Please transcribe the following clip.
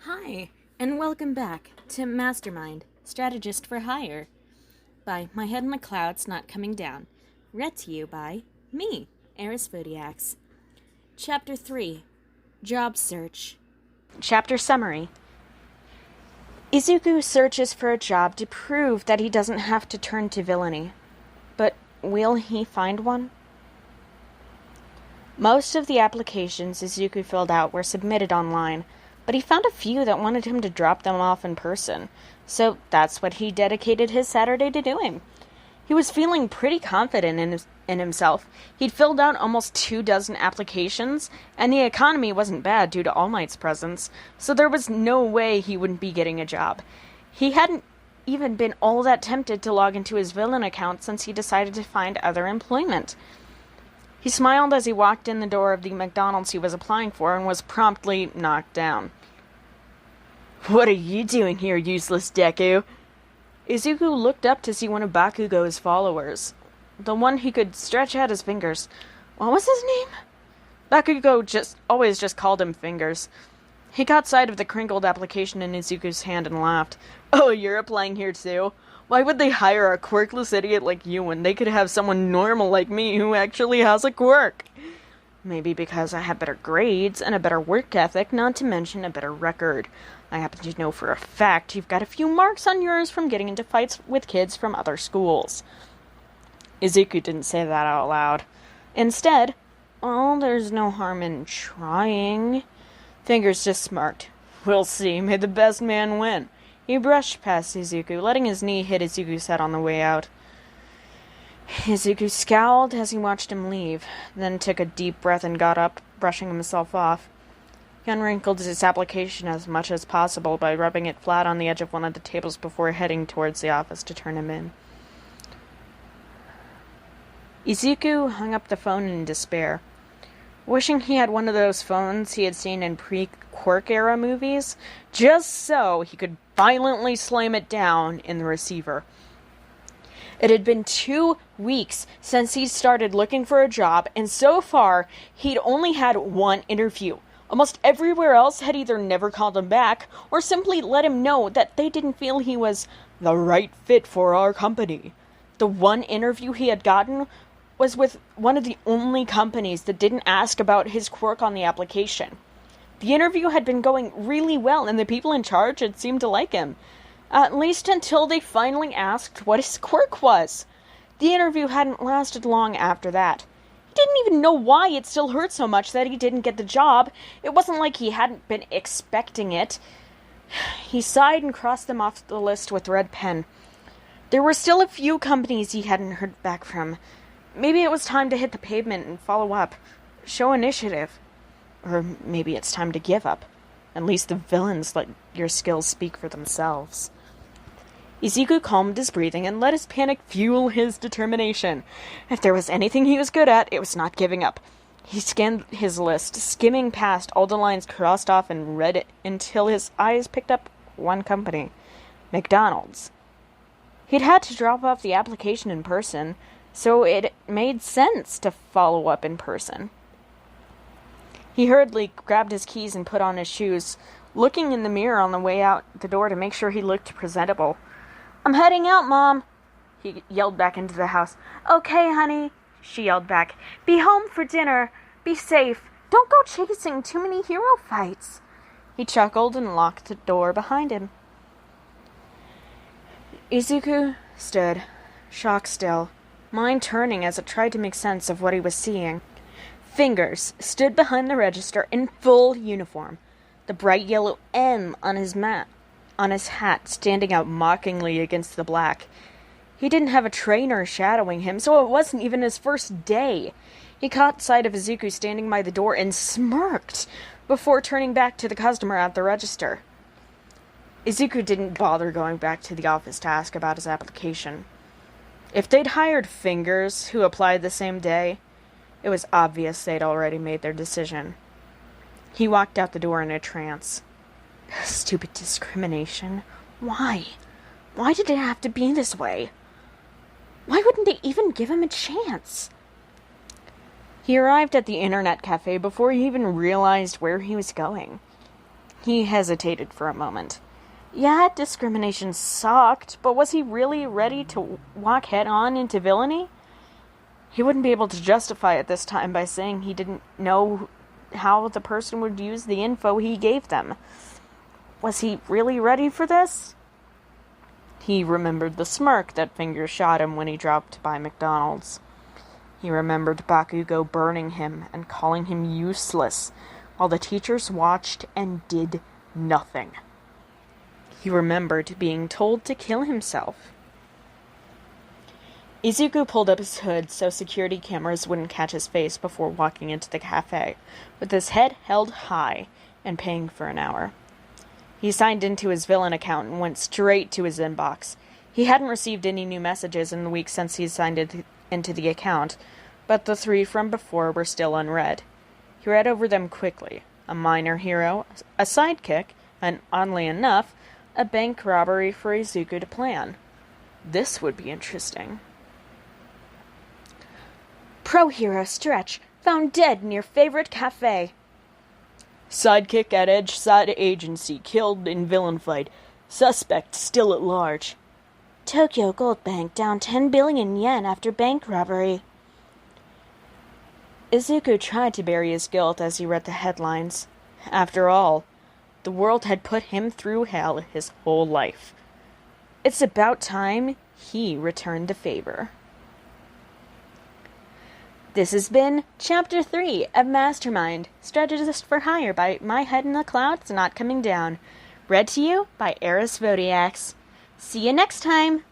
Hi, and welcome back to Mastermind Strategist for Hire by Myheadinthecloudsnotcomingdown. Read to you by me, Eris Vodiax. Chapter 3, Job Search. Chapter Summary. Izuku searches for a job to prove that he doesn't have to turn to villainy. But will he find one? Most of the applications Izuku filled out were submitted online, but he found a few that wanted him to drop them off in person, so that's what he dedicated his Saturday to doing. He was feeling pretty confident in himself. He'd filled out almost 24 applications, and the economy wasn't bad due to All Might's presence, so there was no way he wouldn't be getting a job. He hadn't even been all that tempted to log into his villain account since he decided to find other employment. He smiled as he walked in the door of the McDonald's he was applying for and was promptly knocked down. "What are you doing here, useless Deku?" Izuku looked up to see one of Bakugo's followers, the one he could stretch out his fingers. What was his name? Bakugo always just called him Fingers. He caught sight of the crinkled application in Izuku's hand and laughed. "Oh, you're applying here too? Why would they hire a quirkless idiot like you when they could have someone normal like me who actually has a quirk?" "Maybe because I have better grades and a better work ethic, not to mention a better record. I happen to know for a fact you've got a few marks on yours from getting into fights with kids from other schools." Izuku didn't say that out loud. Instead, "Oh, there's no harm in trying." Fingers just smirked. "We'll see. May the best man win." He brushed past Izuku, letting his knee hit Izuku's head on the way out. Izuku scowled as he watched him leave, then took a deep breath and got up, brushing himself off. He unwrinkled his application as much as possible by rubbing it flat on the edge of one of the tables before heading towards the office to turn him in. Izuku hung up the phone in despair, wishing he had one of those phones he had seen in pre-Quirk-era movies, just so he could violently slam it down in the receiver. It had been 2 weeks since he started looking for a job, and so far, he'd only had 1 interview. Almost everywhere else had either never called him back, or simply let him know that they didn't feel he was the right fit for our company. The 1 interview he had gotten was with one of the only companies that didn't ask about his quirk on the application. The interview had been going really well, and the people in charge had seemed to like him. At least until they finally asked what his quirk was. The interview hadn't lasted long after that. He didn't even know why it still hurt so much that he didn't get the job. It wasn't like he hadn't been expecting it. He sighed and crossed them off the list with red pen. There were still a few companies he hadn't heard back from. Maybe it was time to hit the pavement and follow up. Show initiative. Or maybe it's time to give up. At least the villains let your skills speak for themselves. Izuku calmed his breathing and let his panic fuel his determination. If there was anything he was good at, it was not giving up. He scanned his list, skimming past all the lines crossed off and read it until his eyes picked up one company. McDonald's. He'd had to drop off the application in person, so it made sense to follow up in person. He hurriedly grabbed his keys and put on his shoes, looking in the mirror on the way out the door to make sure he looked presentable. "I'm heading out, Mom," he yelled back into the house. "Okay, honey," she yelled back. "Be home for dinner. Be safe. Don't go chasing too many hero fights." He chuckled and locked the door behind him. Izuku stood, shocked still, mind turning as it tried to make sense of what he was seeing. Fingers stood behind the register in full uniform, the bright yellow M on his hat standing out mockingly against the black. He didn't have a trainer shadowing him, so it wasn't even his first day. He caught sight of Izuku standing by the door and smirked before turning back to the customer at the register. Izuku didn't bother going back to the office to ask about his application. If they'd hired Fingers, who applied the same day, it was obvious they'd already made their decision. He walked out the door in a trance. Stupid discrimination. Why? Why did it have to be this way? Why wouldn't they even give him a chance? He arrived at the internet cafe before he even realized where he was going. He hesitated for a moment. Yeah, discrimination sucked, but was he really ready to walk head-on into villainy? He wouldn't be able to justify it this time by saying he didn't know how the person would use the info he gave them. Was he really ready for this? He remembered the smirk that Finger shot him when he dropped by McDonald's. He remembered Bakugo burning him and calling him useless, while the teachers watched and did nothing. He remembered being told to kill himself. Izuku pulled up his hood so security cameras wouldn't catch his face before walking into the cafe, with his head held high and paying for an hour. He signed into his villain account and went straight to his inbox. He hadn't received any new messages in the week since he signed into the account, but the 3 from before were still unread. He read over them quickly. A minor hero, a sidekick, and, oddly enough, a bank robbery for Izuku to plan. This would be interesting. Pro hero Stretch, found dead near favorite cafe. Sidekick at Edge Side Agency, killed in villain fight. Suspect still at large. Tokyo Gold Bank down 10 billion yen after bank robbery. Izuku tried to bury his guilt as he read the headlines. After all, the world had put him through hell his whole life. It's about time he returned the favor. This has been Chapter 3 of Mastermind Strategist for Hire by Myheadinthecloudsnotcomingdown. Read to you by Eris Vodiax. See you next time!